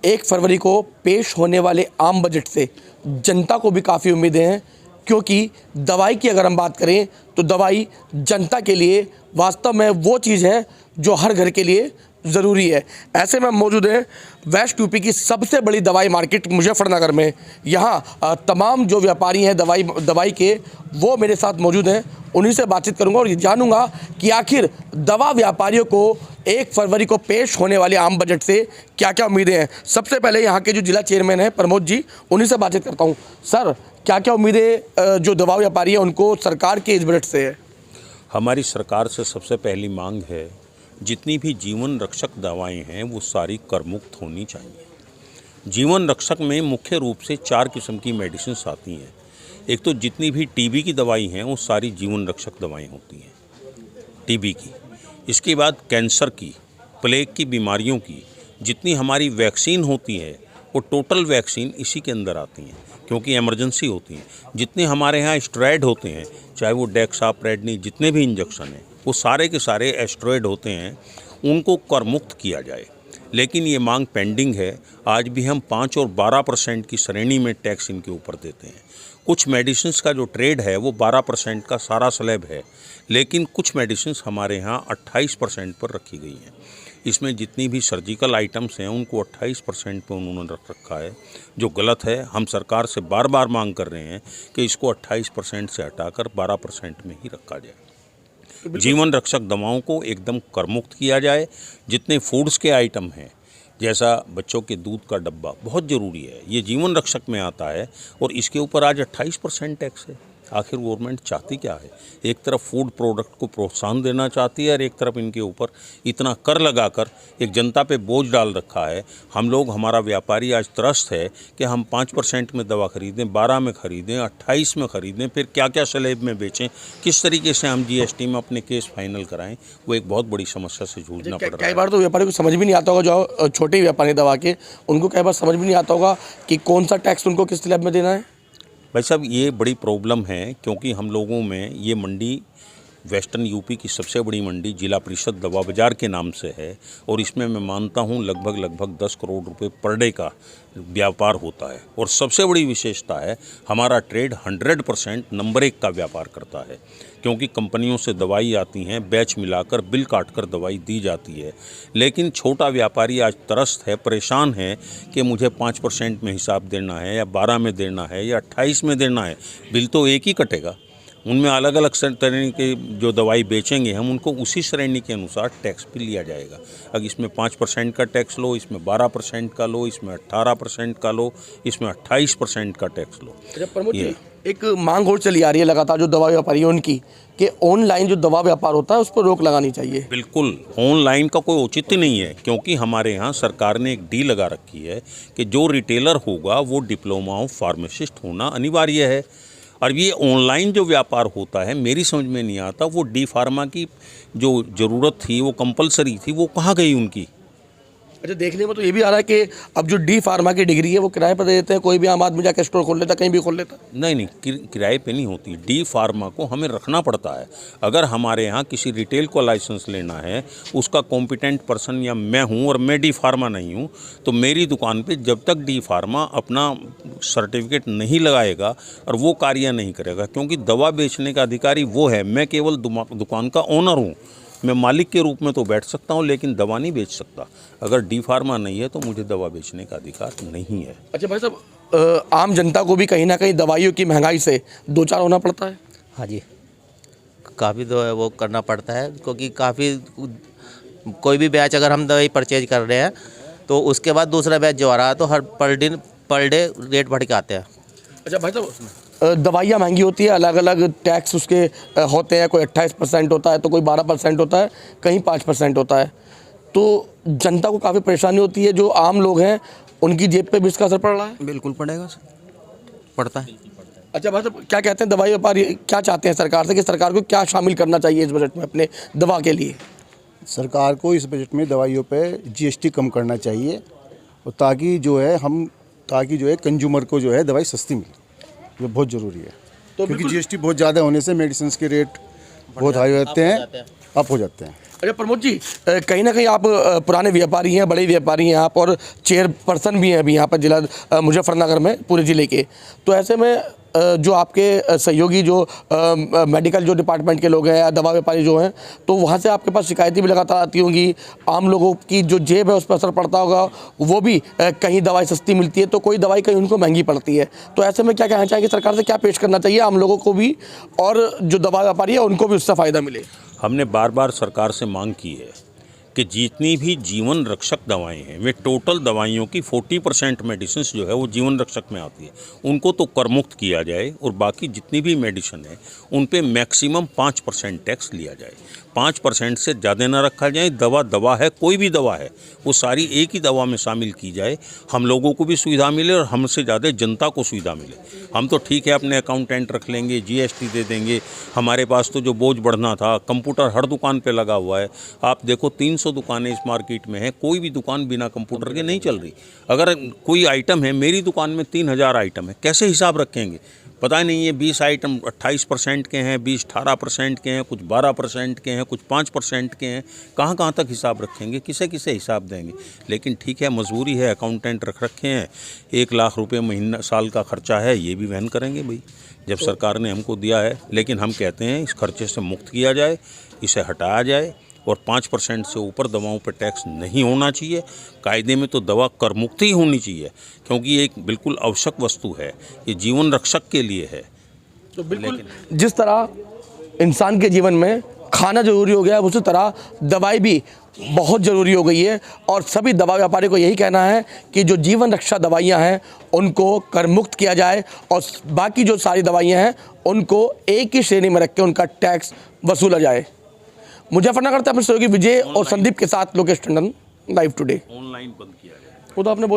1 फरवरी को पेश होने वाले आम बजट से जनता को भी काफ़ी उम्मीदें हैं, क्योंकि दवाई की अगर हम बात करें तो दवाई जनता के लिए वास्तव में वो चीज़ है जो हर घर के लिए ज़रूरी है। ऐसे में मौजूद है वेस्ट यूपी की सबसे बड़ी दवाई मार्केट मुजफ्फरनगर में। यहाँ तमाम जो व्यापारी हैं दवाई के, वो मेरे साथ मौजूद हैं। उन्हीं से बातचीत करूंगा और जानूंगा कि आखिर दवा व्यापारियों को 1 फरवरी को पेश होने वाले आम बजट से क्या क्या उम्मीदें हैं। सबसे पहले यहाँ के जो जिला चेयरमैन हैं प्रमोद जी, उन्हीं से बातचीत करता हूँ। सर, क्या क्या उम्मीदें जो दवा व्यापारी हैं उनको सरकार के इस बजट से है? हमारी सरकार से सबसे पहली मांग है, जितनी भी जीवन रक्षक दवाएं हैं वो सारी कर मुक्त होनी चाहिए। जीवन रक्षक में मुख्य रूप से 4 किस्म की मेडिसिन आती हैं। एक तो जितनी भी टीबी की दवाई हैं वो सारी जीवन रक्षक दवाएं होती हैं, टीबी की। इसके बाद कैंसर की, प्लेग की बीमारियों की जितनी हमारी वैक्सीन होती है वो टोटल वैक्सीन इसी के अंदर आती हैं, क्योंकि इमरजेंसी होती हैं। जितने हमारे यहाँ स्टेरॉयड होते हैं, चाहे वो डेक्साप्रेडनी, जितने भी इंजेक्शन हैं वो सारे के सारे एस्टेरॉयड होते हैं, उनको कर मुक्त किया जाए। लेकिन ये मांग पेंडिंग है। आज भी हम 5 और 12% की श्रेणी में टैक्स इनके ऊपर देते हैं। कुछ मेडिसिन्स का जो ट्रेड है वो 12% का सारा स्लैब है, लेकिन कुछ मेडिसिन्स हमारे यहाँ 28% पर रखी गई हैं। इसमें जितनी भी सर्जिकल आइटम्स हैं उनको 28% पर उन्होंने रख रखा है, जो गलत है। हम सरकार से बार बार मांग कर रहे हैं कि इसको 28% से हटाकर 12% में ही रखा जाए। जीवन रक्षक दवाओं को एकदम कर मुक्त किया जाए। जितने फूड्स के आइटम हैं, जैसा बच्चों के दूध का डब्बा बहुत ज़रूरी है, ये जीवन रक्षक में आता है और इसके ऊपर आज 28% टैक्स है। आखिर गवर्नमेंट चाहती क्या है? एक तरफ फूड प्रोडक्ट को प्रोत्साहन देना चाहती है और एक तरफ इनके ऊपर इतना कर लगाकर एक जनता पे बोझ डाल रखा है। हम लोग, हमारा व्यापारी आज त्रस्त है कि हम 5% में दवा खरीदें, 12 में खरीदें, 28 में खरीदें, फिर क्या क्या स्लैब में बेचें, किस तरीके से हम GST में अपने केस फाइनल कराएं, वो एक बहुत बड़ी समस्या से जूझना पड़ रहा है। कई बार तो व्यापारी को समझ भी नहीं आता होगा, जो छोटे व्यापारी दवा के, उनको कई बार समझ भी नहीं आता होगा कि कौन सा टैक्स उनको किस स्लैब में देना है। भाई साहब, ये बड़ी प्रॉब्लम है, क्योंकि हम लोगों में ये मंडी वेस्टर्न यूपी की सबसे बड़ी मंडी जिला परिषद दवा बाज़ार के नाम से है और इसमें मैं मानता हूँ लगभग 10 करोड़ रुपए पर डे का व्यापार होता है। और सबसे बड़ी विशेषता है, हमारा ट्रेड 100% नंबर 1 का व्यापार करता है, क्योंकि कंपनियों से दवाई आती हैं, बैच मिलाकर बिल काटकर दवाई दी जाती है। लेकिन छोटा व्यापारी आज त्रस्त है, परेशान है कि मुझे 5% में हिसाब देना है या 12 में देना है या 28 में देना है। बिल तो एक ही कटेगा, उनमें अलग अलग श्रेणी के जो दवाई बेचेंगे हम उनको उसी श्रेणी के अनुसार टैक्स भी लिया जाएगा। अगर इसमें 5% का टैक्स लो, इसमें 12% का लो, इसमें 18% का लो, इसमें 28% का टैक्स लो। प्रमोद जी, एक मांग और चली आ रही है लगातार जो दवा व्यापारी है उनकी, कि ऑनलाइन जो दवा व्यापार होता है उस पर रोक लगानी चाहिए। बिल्कुल, ऑनलाइन का कोई औचित्य नहीं है, क्योंकि हमारे यहाँ सरकार ने एक डी लगा रखी है कि जो रिटेलर होगा वो डिप्लोमा ऑफ फार्मासिस्ट होना अनिवार्य है। और ये ऑनलाइन जो व्यापार होता है, मेरी समझ में नहीं आता, वो डी फार्मा की जो ज़रूरत थी, वो कंपलसरी थी, वो कहाँ गई उनकी? अच्छा, देखने में तो ये भी आ रहा है कि अब जो डी फार्मा की डिग्री है वो किराए पर दे देते हैं, कोई भी आम आदमी जाकर स्टोर खोल लेता, कहीं भी खोल लेता। नहीं, किराए पे नहीं होती। डी फार्मा को हमें रखना पड़ता है। अगर हमारे यहाँ किसी रिटेल को लाइसेंस लेना है, उसका कॉम्पिटेंट पर्सन या मैं हूँ और मैं डी फार्मा नहीं हूँ, तो मेरी दुकान पे जब तक डी फार्मा अपना सर्टिफिकेट नहीं लगाएगा और वो कार्य नहीं करेगा, क्योंकि दवा बेचने का अधिकारी वो है, मैं केवल दुकान का ओनर हूँ। मैं मालिक के रूप में तो बैठ सकता हूं, लेकिन दवा नहीं बेच सकता। अगर डी फार्मा नहीं है तो मुझे दवा बेचने का अधिकार नहीं है। अच्छा भाई साहब, आम जनता को भी कहीं ना कहीं दवाइयों की महंगाई से दो चार होना पड़ता है। हाँ जी, काफ़ी वो करना पड़ता है, क्योंकि काफ़ी कोई भी बैच अगर हम दवाई परचेज कर रहे हैं तो उसके बाद दूसरा बैच जो आ रहा है तो हर पर डे रेट बढ़ के आते हैं। अच्छा भाई साहब, दवाइयाँ महंगी होती है, अलग अलग टैक्स उसके होते हैं, कोई 28% होता है तो कोई 12% होता है, कहीं 5% होता है, तो जनता को काफ़ी परेशानी होती है। जो आम लोग हैं उनकी जेब पे भी इसका असर पड़ रहा है। बिल्कुल पड़ेगा, पड़ता है। अच्छा भाई साहब, क्या कहते हैं दवाई व्यापारी, क्या चाहते हैं सरकार से कि सरकार को क्या शामिल करना चाहिए इस बजट में अपने दवा के लिए? सरकार को इस बजट में दवाइयों पे GST कम करना चाहिए, और ताकि जो है कंज्यूमर को जो है दवाई सस्ती मिले, ये बहुत ज़रूरी है। तो क्योंकि GST बहुत ज़्यादा होने से मेडिसिन के रेट बहुत हाई हो जाते हैं, अप हो जाते हैं। अच्छा प्रमोद जी, कहीं ना कहीं आप पुराने व्यापारी हैं, बड़े व्यापारी हैं आप, और चेयरपर्सन भी हैं अभी यहाँ पर जिला मुजफ्फरनगर में, पूरे ज़िले के। तो ऐसे में जो आपके सहयोगी जो मेडिकल जो डिपार्टमेंट के लोग हैं या दवा व्यापारी जो हैं, तो वहाँ से आपके पास शिकायतें भी लगातार आती होंगी। आम लोगों की जो जेब है उस पर असर पड़ता होगा, वो भी कहीं दवाई सस्ती मिलती है तो कोई दवाई कहीं उनको महंगी पड़ती है। तो ऐसे में क्या कहना चाहिए, सरकार से क्या पेश करना चाहिए आम लोगों को भी, और जो दवा व्यापारी है उनको भी उससे फ़ायदा मिले? हमने बार बार सरकार से मांग की है कि जितनी भी जीवन रक्षक दवाएं हैं, वे टोटल दवाइयों की 40% मेडिसिन जो है वो जीवन रक्षक में आती है, उनको तो कर मुक्त किया जाए, और बाकी जितनी भी मेडिसिन है उन पे मैक्सिमम 5% टैक्स लिया जाए। 5% से ज़्यादा ना रखा जाए। दवा है, कोई भी दवा है वो सारी एक ही दवा में शामिल की जाए, हम लोगों को भी सुविधा मिले और हमसे ज़्यादा जनता को सुविधा मिले। हम तो ठीक है अपने अकाउंटेंट रख लेंगे, GST दे देंगे, हमारे पास तो जो बोझ बढ़ना था, कंप्यूटर हर दुकान पे लगा हुआ है। आप देखो 300 दुकानें इस मार्केट में हैं, कोई भी दुकान बिना कंप्यूटर के नहीं चल रही। अगर कोई आइटम है, मेरी दुकान में 3000 आइटम है, कैसे हिसाब रखेंगे? पता ही नहीं है, 20 आइटम 28% के हैं, 20 18% के हैं, कुछ 12% के हैं, कुछ 5% के हैं। कहाँ कहाँ तक हिसाब रखेंगे, किसे किसे हिसाब देंगे? लेकिन ठीक है, मजबूरी है, अकाउंटेंट रख रखे हैं, 1 लाख रुपये महीना साल का खर्चा है, ये भी वहन करेंगे भाई, जब सरकार ने हमको दिया है। लेकिन हम कहते हैं इस खर्चे से मुक्त किया जाए, इसे हटाया जाए, और 5% से ऊपर दवाओं पर टैक्स नहीं होना चाहिए। कायदे में तो दवा कर मुक्त ही होनी चाहिए, क्योंकि ये एक बिल्कुल आवश्यक वस्तु है, ये जीवन रक्षक के लिए है। तो बिल्कुल जिस तरह इंसान के जीवन में खाना जरूरी हो गया है, उसी तरह दवाई भी बहुत ज़रूरी हो गई है। और सभी दवा व्यापारी को यही कहना है कि जो जीवन रक्षा दवाइयाँ हैं उनको कर मुक्त किया जाए, और बाकी जो सारी दवाइयाँ हैं उनको एक ही श्रेणी में रख के उनका टैक्स वसूला जाए। मुजफ्फरनगर से अपने सहयोगी विजय और संदीप के साथ Lokesh Tandon, live today. Online बंद किया जाए, वो तो आपने बोल